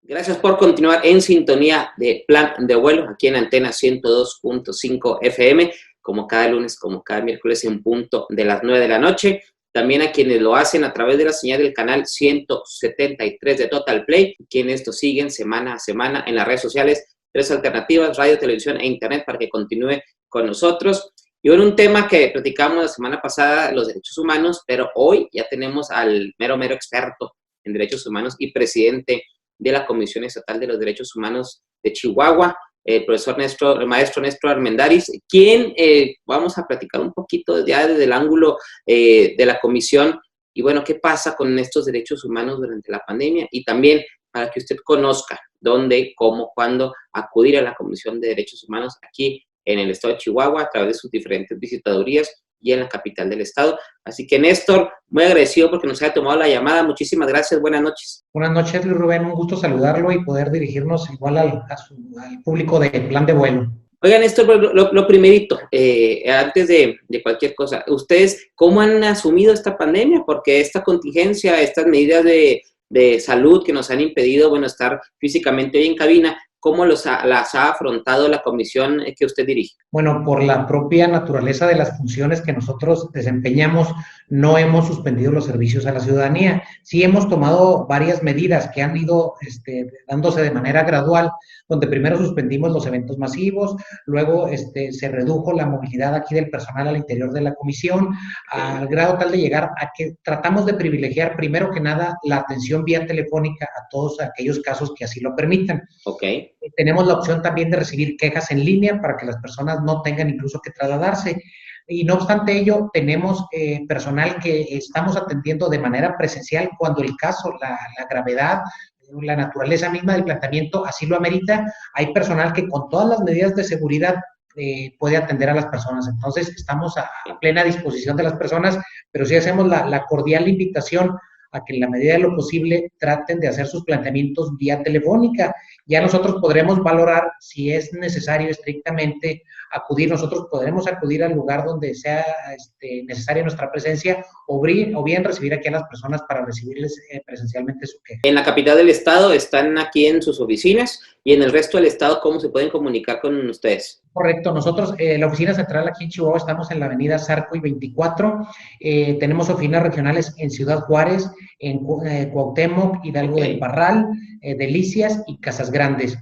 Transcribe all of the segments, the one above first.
Gracias por continuar en sintonía de Plan de Vuelo, aquí en Antena 102.5 FM, como cada lunes, como cada miércoles en punto de las 9 de la noche. También a quienes lo hacen a través de la señal del canal 173 de Total Play, quienes nos siguen semana a semana en las redes sociales, tres alternativas, radio, televisión e internet, para que continúe con nosotros. Y bueno, un tema que platicamos la semana pasada, los derechos humanos, pero hoy ya tenemos al mero experto en derechos humanos y presidente de la Comisión Estatal de los Derechos Humanos de Chihuahua, el maestro Néstor Armendáriz, quien vamos a platicar un poquito ya desde el ángulo de la comisión y bueno, qué pasa con estos derechos humanos durante la pandemia y también para que usted conozca dónde, cómo, cuándo acudir a la Comisión de Derechos Humanos aquí en el estado de Chihuahua a través de sus diferentes visitadurías y en la capital del estado. Así que, Néstor, muy agradecido porque nos haya tomado la llamada. Muchísimas gracias. Buenas noches. Buenas noches, Luis Rubén. Un gusto saludarlo y poder dirigirnos igual al público de Plan de Vuelo. Oigan, Néstor, lo primerito, antes de cualquier cosa, ¿ustedes cómo han asumido esta pandemia? Porque esta contingencia, estas medidas de salud que nos han impedido, bueno, estar físicamente hoy en cabina, ¿cómo las ha afrontado la comisión que usted dirige? Bueno, por la propia naturaleza de las funciones que nosotros desempeñamos, no hemos suspendido los servicios a la ciudadanía. Sí hemos tomado varias medidas que han ido dándose de manera gradual, donde primero suspendimos los eventos masivos, luego se redujo la movilidad aquí del personal al interior de la comisión, al grado tal de llegar a que tratamos de privilegiar primero que nada la atención vía telefónica a todos aquellos casos que así lo permitan. Okay. Tenemos la opción también de recibir quejas en línea para que las personas no tengan incluso que trasladarse. Y no obstante ello, tenemos personal que estamos atendiendo de manera presencial cuando el caso, la gravedad, la naturaleza misma del planteamiento así lo amerita. Hay personal que con todas las medidas de seguridad puede atender a las personas. Entonces, estamos a plena disposición de las personas, pero sí hacemos la cordial invitación a que en la medida de lo posible traten de hacer sus planteamientos vía telefónica. Ya nosotros podremos valorar si es necesario estrictamente acudir, nosotros podremos acudir al lugar donde sea necesaria nuestra presencia o bien recibir aquí a las personas para recibirles presencialmente su queja. En la capital del estado están aquí en sus oficinas y en el resto del estado, ¿cómo se pueden comunicar con ustedes? Correcto, nosotros, la oficina central aquí en Chihuahua, estamos en la avenida Zarco y 24, tenemos oficinas regionales en Ciudad Juárez, en Cuauhtémoc, Hidalgo del Parral, Delicias y Casas Grandes.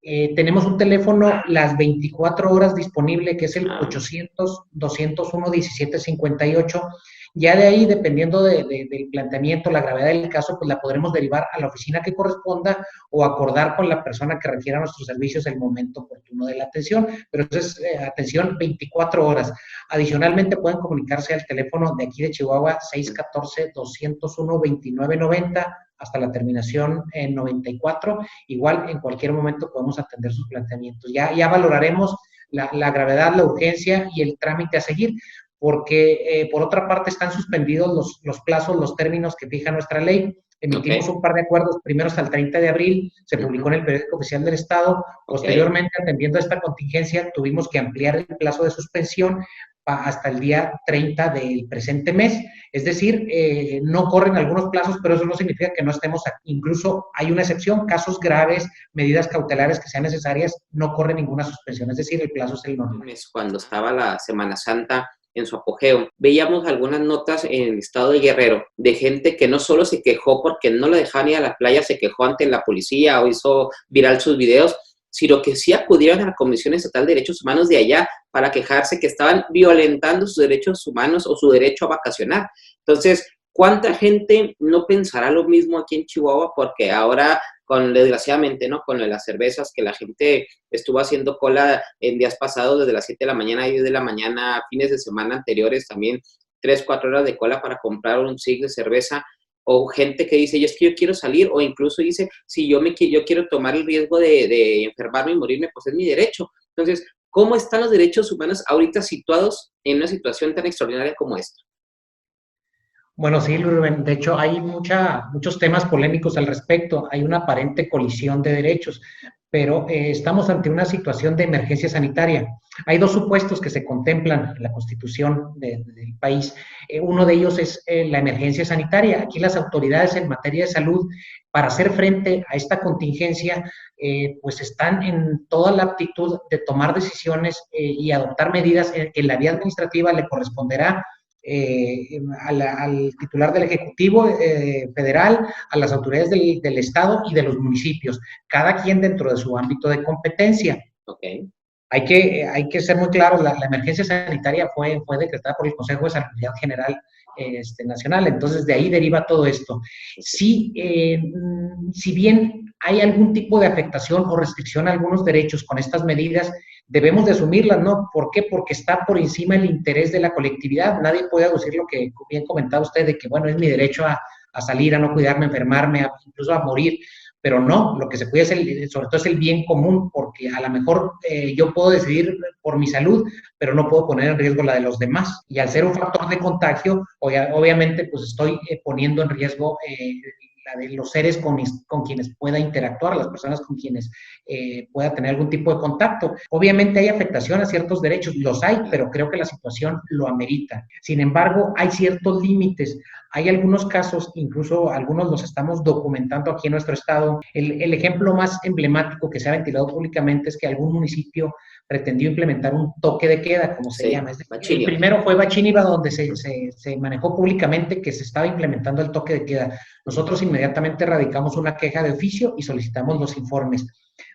Tenemos un teléfono las 24 horas disponible, que es el 800-201-1758. Ya de ahí, dependiendo del planteamiento, la gravedad del caso, pues la podremos derivar a la oficina que corresponda o acordar con la persona que requiera nuestros servicios el momento oportuno de la atención. Pero eso es atención 24 horas. Adicionalmente, pueden comunicarse al teléfono de aquí de Chihuahua, 614-201-2990, hasta la terminación en 94. Igual, en cualquier momento podemos atender sus planteamientos. Ya valoraremos la gravedad, la urgencia y el trámite a seguir, porque por otra parte están suspendidos los plazos, los términos que fija nuestra ley. Emitimos un par de acuerdos, primero hasta el 30 de abril, se publicó en el periódico oficial del Estado. Posteriormente, atendiendo a esta contingencia, tuvimos que ampliar el plazo de suspensión hasta el día 30 del presente mes. Es decir, no corren algunos plazos, pero eso no significa que no estemos aquí. Incluso hay una excepción, casos graves, medidas cautelares que sean necesarias, no corre ninguna suspensión. Es decir, el plazo es el normal. Cuando estaba la Semana Santa en su apogeo, veíamos algunas notas en el estado de Guerrero de gente que no solo se quejó porque no la dejaban ir a la playa, se quejó ante la policía o hizo viral sus videos, sino que sí acudieron a la Comisión Estatal de Derechos Humanos de allá para quejarse que estaban violentando sus derechos humanos o su derecho a vacacionar. Entonces, ¿cuánta gente no pensará lo mismo aquí en Chihuahua? Porque ahora, desgraciadamente, ¿no? Con las cervezas, que la gente estuvo haciendo cola en días pasados, desde las 7 de la mañana a 10 de la mañana, fines de semana anteriores, también 3, 4 horas de cola para comprar un cig de cerveza, o gente que dice, es que yo quiero salir, o incluso dice, si yo quiero tomar el riesgo de enfermarme y morirme, pues es mi derecho. Entonces, ¿cómo están los derechos humanos ahorita situados en una situación tan extraordinaria como esta? Bueno, sí, Rubén. De hecho, hay muchos temas polémicos al respecto. Hay una aparente colisión de derechos. pero estamos ante una situación de emergencia sanitaria. Hay dos supuestos que se contemplan en la Constitución del país. Uno de ellos es la emergencia sanitaria. Aquí las autoridades en materia de salud, para hacer frente a esta contingencia, pues están en toda la aptitud de tomar decisiones y adoptar medidas que en la vía administrativa le corresponderá al titular del Ejecutivo Federal, a las autoridades del Estado y de los municipios, cada quien dentro de su ámbito de competencia. Okay. Hay que ser muy claros, la emergencia sanitaria fue decretada por el Consejo de Salud General Nacional, entonces de ahí deriva todo esto. Si bien hay algún tipo de afectación o restricción a algunos derechos con estas medidas, debemos de asumirlas, ¿no? ¿Por qué? Porque está por encima el interés de la colectividad. Nadie puede aducir lo que bien comentaba usted, de que, bueno, es mi derecho a salir, a no cuidarme, a enfermarme, incluso a morir. Pero no, lo que se cuida sobre todo es el bien común, porque a lo mejor yo puedo decidir por mi salud, pero no puedo poner en riesgo la de los demás. Y al ser un factor de contagio, obviamente pues estoy poniendo en riesgo la de los seres con quienes pueda interactuar, las personas con quienes pueda tener algún tipo de contacto. Obviamente hay afectación a ciertos derechos, los hay, pero creo que la situación lo amerita. Sin embargo, hay ciertos límites. Hay algunos casos, incluso algunos los estamos documentando aquí en nuestro estado. El ejemplo más emblemático que se ha ventilado públicamente es que algún municipio pretendió implementar un toque de queda, como se llama. El primero fue Bachíniva, donde se manejó públicamente que se estaba implementando el toque de queda. Nosotros inmediatamente radicamos una queja de oficio y solicitamos los informes.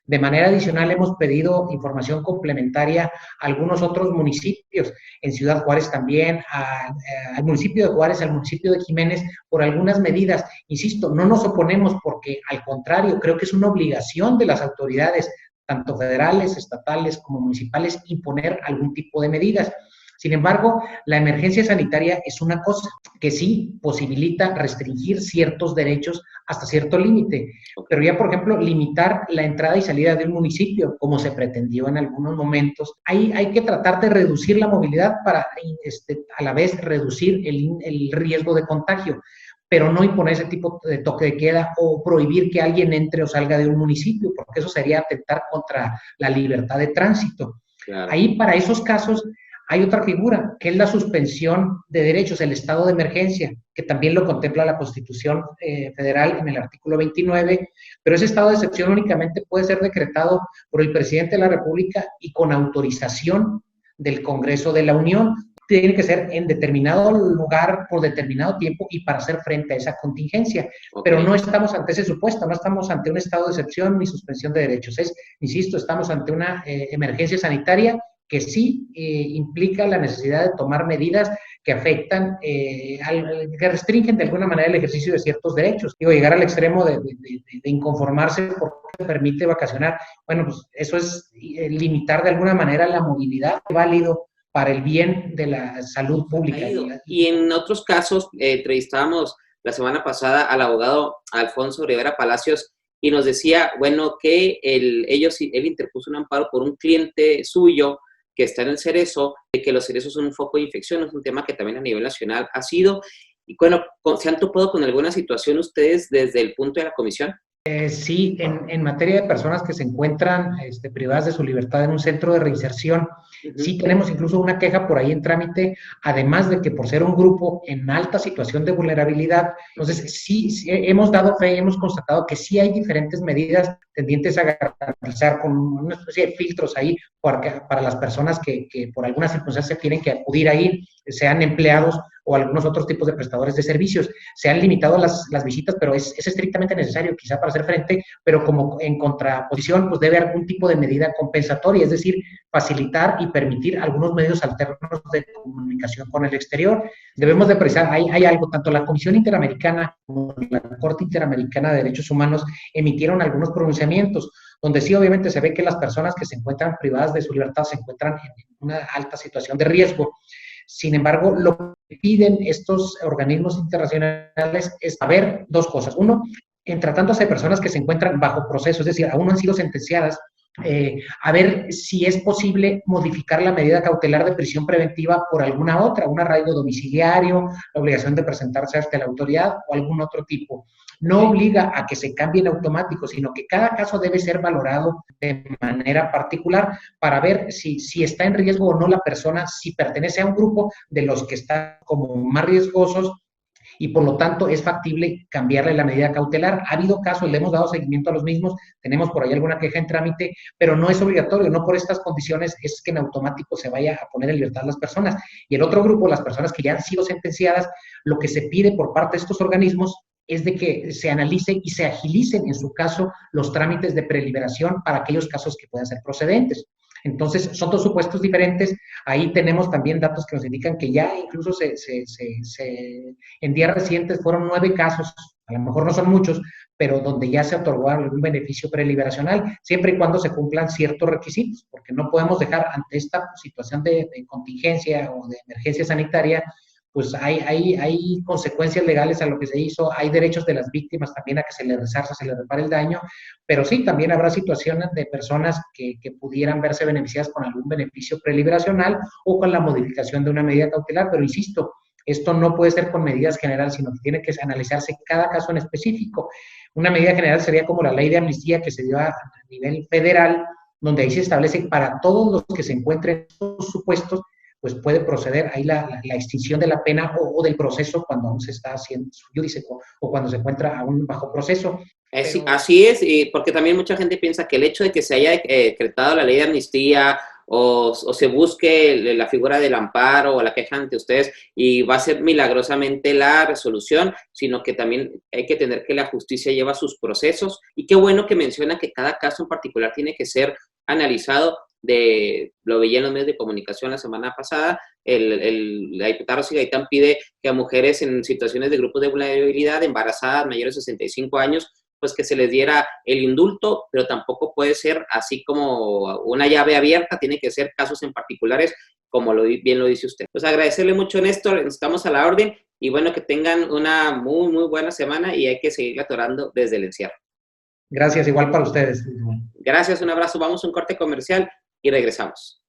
De manera adicional, hemos pedido información complementaria a algunos otros municipios, en Ciudad Juárez también, al municipio de Juárez, al municipio de Jiménez, por algunas medidas. Insisto, no nos oponemos porque, al contrario, creo que es una obligación de las autoridades, tanto federales, estatales como municipales, imponer algún tipo de medidas. Sin embargo, la emergencia sanitaria es una cosa que sí posibilita restringir ciertos derechos hasta cierto límite, pero ya, por ejemplo, limitar la entrada y salida de un municipio, como se pretendió en algunos momentos, hay que tratar de reducir la movilidad para a la vez reducir el riesgo de contagio, pero no imponer ese tipo de toque de queda o prohibir que alguien entre o salga de un municipio, porque eso sería atentar contra la libertad de tránsito. Claro. Ahí, para esos casos, hay otra figura, que es la suspensión de derechos, el estado de emergencia, que también lo contempla la Constitución Federal en el artículo 29, pero ese estado de excepción únicamente puede ser decretado por el presidente de la República y con autorización del Congreso de la Unión. Tiene que ser en determinado lugar, por determinado tiempo y para hacer frente a esa contingencia. Pero no estamos ante ese supuesto, no estamos ante un estado de excepción ni suspensión de derechos. Insisto, estamos ante una emergencia sanitaria que sí implica la necesidad de tomar medidas que afectan, que restringen de alguna manera el ejercicio de ciertos derechos. Digo, llegar al extremo de inconformarse porque permite vacacionar, bueno, pues eso es limitar de alguna manera la movilidad válido para el bien de la salud pública. Y en otros casos, entrevistábamos la semana pasada al abogado Alfonso Rivera Palacios y nos decía, bueno, que él interpuso un amparo por un cliente suyo que está en el Cerezo, de que los cerezos son un foco de infección, es un tema que también a nivel nacional ha sido. Y bueno, ¿se han topado con alguna situación ustedes desde el punto de la comisión? Sí, en materia de personas que se encuentran privadas de su libertad en un centro de reinserción, sí tenemos incluso una queja por ahí en trámite, además de que por ser un grupo en alta situación de vulnerabilidad, entonces sí hemos dado fe y hemos constatado que sí hay diferentes medidas tendientes a garantizar con una especie de filtros ahí para las personas que por alguna circunstancia tienen que acudir ahí, sean empleados o algunos otros tipos de prestadores de servicios. Se han limitado las visitas, pero es estrictamente necesario quizá para hacer frente, pero como en contraposición, pues debe haber algún tipo de medida compensatoria, es decir, facilitar y permitir algunos medios alternos de comunicación con el exterior. Debemos de precisar, hay algo, tanto la Comisión Interamericana como la Corte Interamericana de Derechos Humanos emitieron algunos pronunciamientos, donde sí obviamente se ve que las personas que se encuentran privadas de su libertad se encuentran en una alta situación de riesgo. Sin embargo, lo que piden estos organismos internacionales es saber dos cosas. Uno, en tratándose de personas que se encuentran bajo proceso, es decir, aún no han sido sentenciadas, a ver si es posible modificar la medida cautelar de prisión preventiva por alguna otra, un arraigo domiciliario, la obligación de presentarse ante la autoridad o algún otro tipo. no obliga a que se cambie en automático, sino que cada caso debe ser valorado de manera particular para ver si está en riesgo o no la persona, si pertenece a un grupo de los que están como más riesgosos y por lo tanto es factible cambiarle la medida cautelar. Ha habido casos, le hemos dado seguimiento a los mismos, tenemos por ahí alguna queja en trámite, pero no es obligatorio, no por estas condiciones es que en automático se vaya a poner en libertad a las personas. Y el otro grupo, las personas que ya han sido sentenciadas, lo que se pide por parte de estos organismos es de que se analicen y se agilicen, en su caso, los trámites de preliberación para aquellos casos que puedan ser procedentes. Entonces, son dos supuestos diferentes. Ahí tenemos también datos que nos indican que ya incluso en días recientes fueron 9 casos, a lo mejor no son muchos, pero donde ya se otorgó algún beneficio preliberacional, siempre y cuando se cumplan ciertos requisitos, porque no podemos dejar ante esta situación de contingencia o de emergencia sanitaria, pues hay consecuencias legales a lo que se hizo, hay derechos de las víctimas también a que se les resarza, se les repare el daño, pero sí, también habrá situaciones de personas que pudieran verse beneficiadas con algún beneficio preliberacional o con la modificación de una medida cautelar, pero insisto, esto no puede ser con medidas generales, sino que tiene que analizarse cada caso en específico. Una medida general sería como la ley de amnistía que se dio a nivel federal, donde ahí se establece para todos los que se encuentren en estos supuestos, pues puede proceder ahí la extinción de la pena o del proceso cuando aún se está haciendo su judice o cuando se encuentra aún bajo proceso. Pero... Así es, y porque también mucha gente piensa que el hecho de que se haya decretado la ley de amnistía o se busque la figura del amparo o la queja ante ustedes y va a ser milagrosamente la resolución, sino que también hay que tener que la justicia lleva sus procesos. Y qué bueno que menciona que cada caso en particular tiene que ser analizado. Lo veía en los medios de comunicación la semana pasada, la diputada Rosy Gaitán pide que a mujeres en situaciones de grupos de vulnerabilidad, embarazadas, mayores de 65 años, pues que se les diera el indulto, pero tampoco puede ser así como una llave abierta, tiene que ser casos en particulares, como bien lo dice usted. Pues agradecerle mucho, Néstor, estamos a la orden, y bueno, que tengan una muy, muy buena semana, y hay que seguir atorando desde el encierro. Gracias, igual para ustedes. Gracias, un abrazo, vamos a un corte comercial y regresamos.